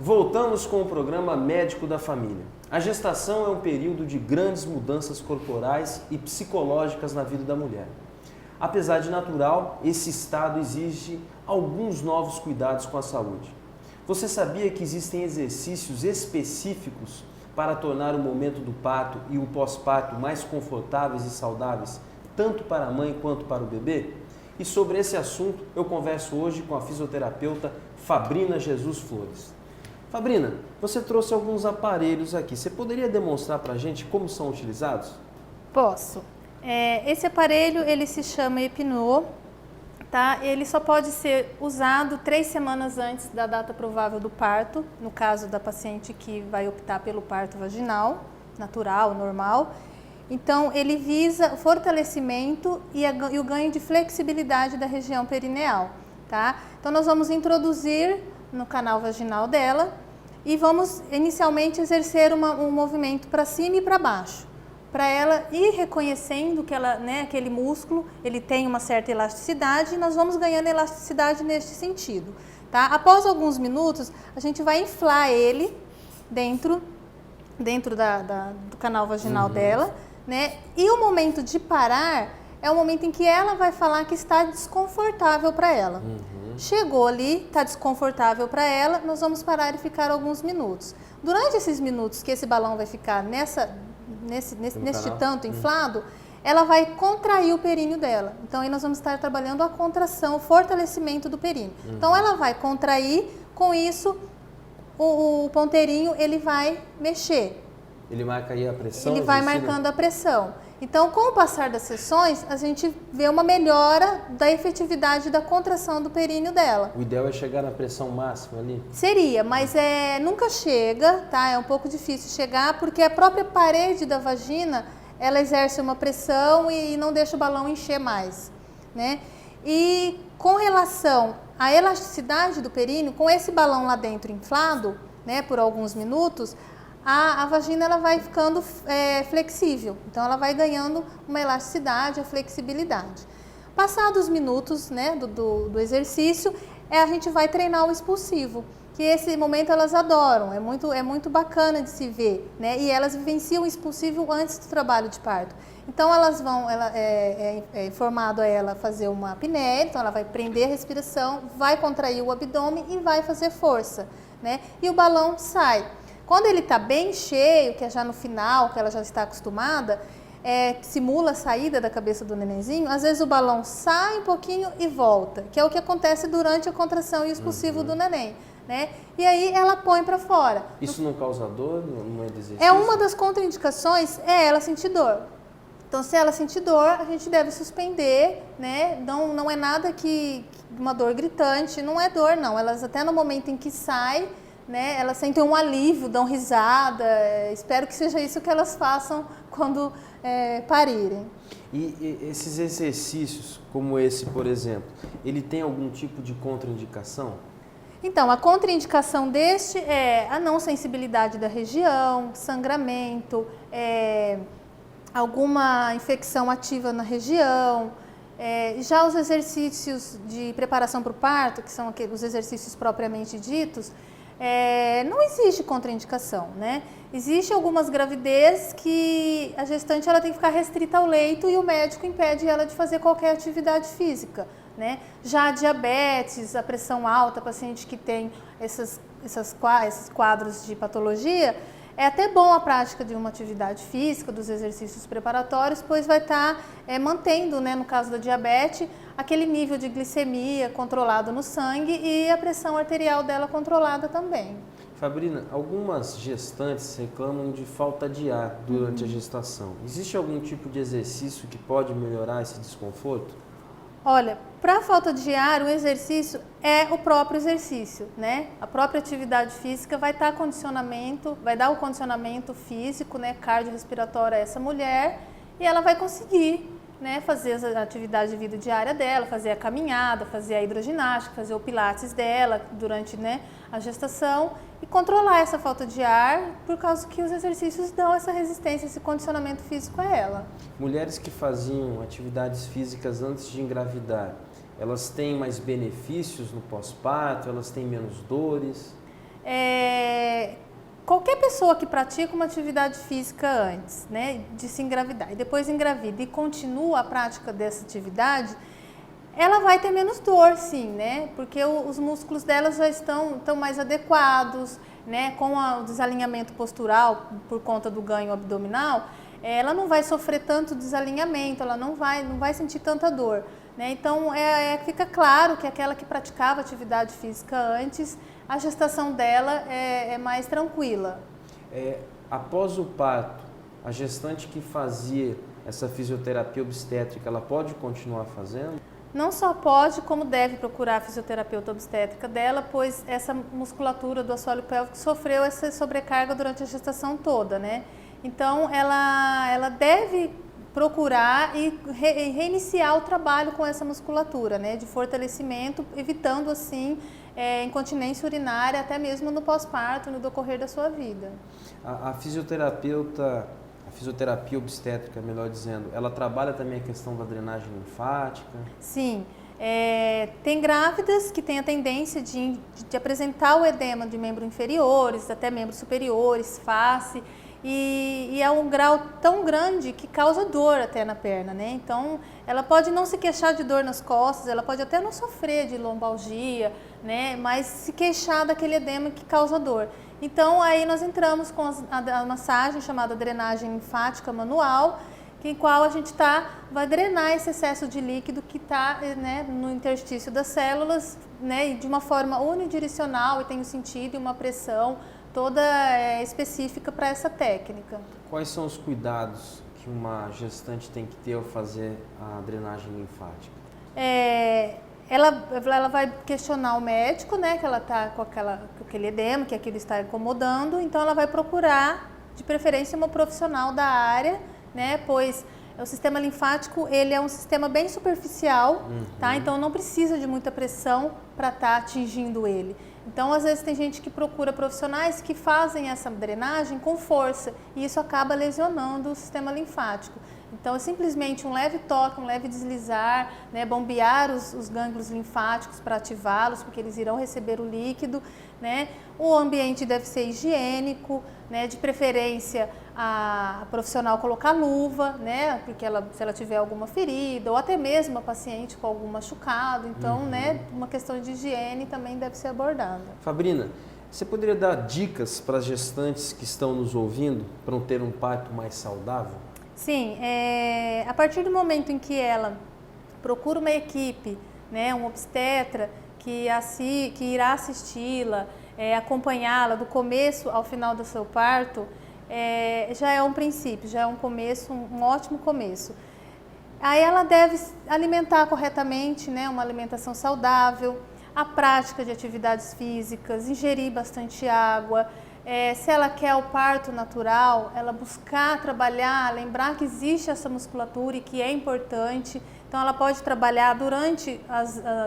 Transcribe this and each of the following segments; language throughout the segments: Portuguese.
Voltamos com o programa Médico da Família. A gestação é um período de grandes mudanças corporais e psicológicas na vida da mulher. Apesar de natural, esse estado exige alguns novos cuidados com a saúde. Você sabia que existem exercícios específicos para tornar o momento do parto e o pós-parto mais confortáveis e saudáveis, tanto para a mãe quanto para o bebê? E sobre esse assunto eu converso hoje com a fisioterapeuta Fabrina Jesus Flores. Fabrina, você trouxe alguns aparelhos aqui. Você poderia demonstrar para a gente como são utilizados? Posso. Esse aparelho ele se chama Epinô, tá? Ele só pode ser usado 3 semanas antes da data provável do parto, no caso da paciente que vai optar pelo parto vaginal, natural, normal. Então, ele visa o fortalecimento e o ganho de flexibilidade da região perineal, tá? Então, nós vamos introduzir no canal vaginal dela e vamos inicialmente exercer um movimento para cima e para baixo, para ela ir reconhecendo que ela, aquele músculo, ele tem uma certa elasticidade e nós vamos ganhando elasticidade neste sentido, tá? Após alguns minutos, a gente vai inflar ele dentro do canal vaginal dela, né? E o momento de parar é o momento em que ela vai falar que está desconfortável para ela. Chegou ali, está desconfortável para ela, nós vamos parar e ficar alguns minutos. Durante esses minutos que esse balão vai ficar neste tanto inflado, ela vai contrair o períneo dela. Então, aí nós vamos estar trabalhando a contração, o fortalecimento do períneo. Então, ela vai contrair, com isso, o ponteirinho ele vai mexer. Ele marca aí a pressão? Ele vai marcando a pressão. Então, com o passar das sessões, a gente vê uma melhora da efetividade da contração do períneo dela. O ideal é chegar na pressão máxima ali? Seria, mas nunca chega, tá? É um pouco difícil chegar, porque a própria parede da vagina, ela exerce uma pressão e não deixa o balão encher mais, né? E com relação à elasticidade do períneo, com esse balão lá dentro inflado, né, por alguns minutos, a vagina ela vai ficando flexível, então ela vai ganhando uma elasticidade, a flexibilidade. Passados os minutos, né, do exercício, a gente vai treinar o expulsivo, que esse momento elas adoram, é muito bacana de se ver, né, e elas vivenciam o expulsivo antes do trabalho de parto. Então elas vão, é informado a ela fazer uma apneia, então ela vai prender a respiração, vai contrair o abdômen e vai fazer força, né, e o balão sai. Quando ele está bem cheio, que é já no final, que ela já está acostumada, simula a saída da cabeça do nenenzinho, às vezes o balão sai um pouquinho e volta, que é o que acontece durante a contração e o expulsivo do neném, né? E aí ela põe para fora. Isso não causa dor no exercício? É uma das contraindicações, ela sentir dor. Então, se ela sentir dor, a gente deve suspender, né? Não é nada que uma dor gritante, não é dor não, elas até no momento em que sai, né, elas sentem um alívio, dão risada, espero que seja isso que elas façam quando parirem. E esses exercícios, como esse, por exemplo, ele tem algum tipo de contraindicação? Então, a contraindicação deste é a não sensibilidade da região, sangramento, alguma infecção ativa na região. Já os exercícios de preparação para o parto, que são os exercícios propriamente ditos, não existe contraindicação, né? Existe algumas gravidez que a gestante ela tem que ficar restrita ao leito e o médico impede ela de fazer qualquer atividade física, né? Já a diabetes, a pressão alta, paciente que tem esses quadros de patologia, é até bom a prática de uma atividade física, dos exercícios preparatórios, pois vai estar mantendo, né, no caso da diabetes, aquele nível de glicemia controlado no sangue e a pressão arterial dela controlada também. Fabrina, algumas gestantes reclamam de falta de ar durante a gestação. Existe algum tipo de exercício que pode melhorar esse desconforto? Olha, para a falta de ar, o exercício é o próprio exercício, né? A própria atividade física vai dar o condicionamento físico, né, cardiorrespiratório a essa mulher e ela vai conseguir, né, fazer a atividade de vida diária dela, fazer a caminhada, fazer a hidroginástica, fazer o pilates dela durante, né, a gestação e controlar essa falta de ar por causa que os exercícios dão essa resistência, esse condicionamento físico a ela. Mulheres que faziam atividades físicas antes de engravidar, elas têm mais benefícios no pós-parto? Elas têm menos dores? Qualquer pessoa que pratica uma atividade física antes, né, de se engravidar e depois engravida e continua a prática dessa atividade, ela vai ter menos dor, sim, né? Porque os músculos dela já estão mais adequados, né? Com o desalinhamento postural por conta do ganho abdominal, ela não vai sofrer tanto desalinhamento, ela não vai sentir tanta dor, né? Então, fica claro que aquela que praticava atividade física antes, a gestação dela é mais tranquila. Após o parto, a gestante que fazia essa fisioterapia obstétrica, ela pode continuar fazendo? Não só pode, como deve procurar a fisioterapeuta obstétrica dela, pois essa musculatura do assoalho pélvico sofreu essa sobrecarga durante a gestação toda, né? Então, ela deve procurar e reiniciar o trabalho com essa musculatura, né? De fortalecimento, evitando, assim, incontinência urinária, até mesmo no pós-parto, no decorrer da sua vida. A fisioterapia obstétrica, melhor dizendo, ela trabalha também a questão da drenagem linfática? Sim, tem grávidas que têm a tendência de apresentar o edema de membros inferiores, até membros superiores, face, e é um grau tão grande que causa dor até na perna, né? Então, ela pode não se queixar de dor nas costas, ela pode até não sofrer de lombalgia, né? Mas se queixar daquele edema que causa dor. Então, aí nós entramos com a massagem chamada drenagem linfática manual, em qual a gente vai drenar esse excesso de líquido que está, né, no interstício das células, né, e de uma forma unidirecional, e tem um sentido e uma pressão toda específica para essa técnica. Quais são os cuidados que uma gestante tem que ter ao fazer a drenagem linfática? Ela vai questionar o médico, né, que ela está com aquele edema, que aquilo está incomodando, então ela vai procurar, de preferência, uma profissional da área, né, pois o sistema linfático, ele é um sistema bem superficial, tá? Então não precisa de muita pressão para estar atingindo ele. Então, às vezes tem gente que procura profissionais que fazem essa drenagem com força e isso acaba lesionando o sistema linfático. Então, é simplesmente um leve toque, um leve deslizar, né, bombear os gânglios linfáticos para ativá-los, porque eles irão receber o líquido, né? O ambiente deve ser higiênico, né? De preferência a profissional colocar luva, né? Porque se ela tiver alguma ferida, ou até mesmo a paciente com algum machucado, então, né, uma questão de higiene também deve ser abordada. Fabrina, você poderia dar dicas para as gestantes que estão nos ouvindo para ter um parto mais saudável? Sim, a partir do momento em que ela procura uma equipe, né, um obstetra que irá assisti-la, acompanhá-la do começo ao final do seu parto, já é um princípio, já é um começo, um ótimo começo. Aí ela deve alimentar corretamente, né, uma alimentação saudável, a prática de atividades físicas, ingerir bastante água. Se ela quer o parto natural, ela buscar trabalhar, lembrar que existe essa musculatura e que é importante. Então, ela pode trabalhar durante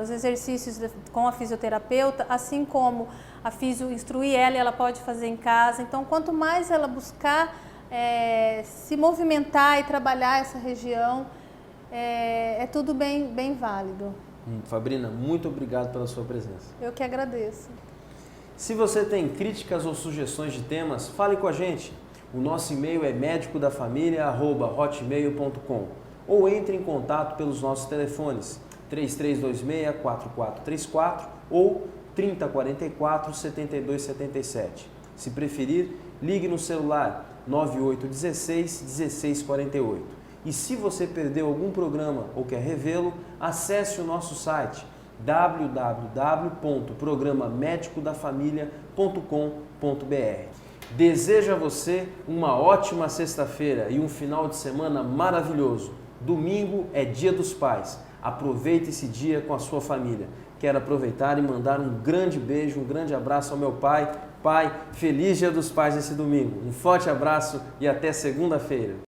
os exercícios com a fisioterapeuta, assim como a fisio instruir ela, e ela pode fazer em casa. Então, quanto mais ela buscar se movimentar e trabalhar essa região, é tudo bem válido. Fabrina, muito obrigado pela sua presença. Eu que agradeço. Se você tem críticas ou sugestões de temas, fale com a gente. O nosso e-mail é medicodafamilia@hotmail.com ou entre em contato pelos nossos telefones 3326-4434 ou 3044-7277. Se preferir, ligue no celular 9816-1648. E se você perdeu algum programa ou quer revê-lo, acesse o nosso site www.programamedicodafamilia.com.br. Desejo a você uma ótima sexta-feira e um final de semana maravilhoso. Domingo é Dia dos Pais. Aproveite esse dia com a sua família. Quero aproveitar e mandar um grande beijo, um grande abraço ao meu pai. Pai, feliz Dia dos Pais esse domingo. Um forte abraço e até segunda-feira.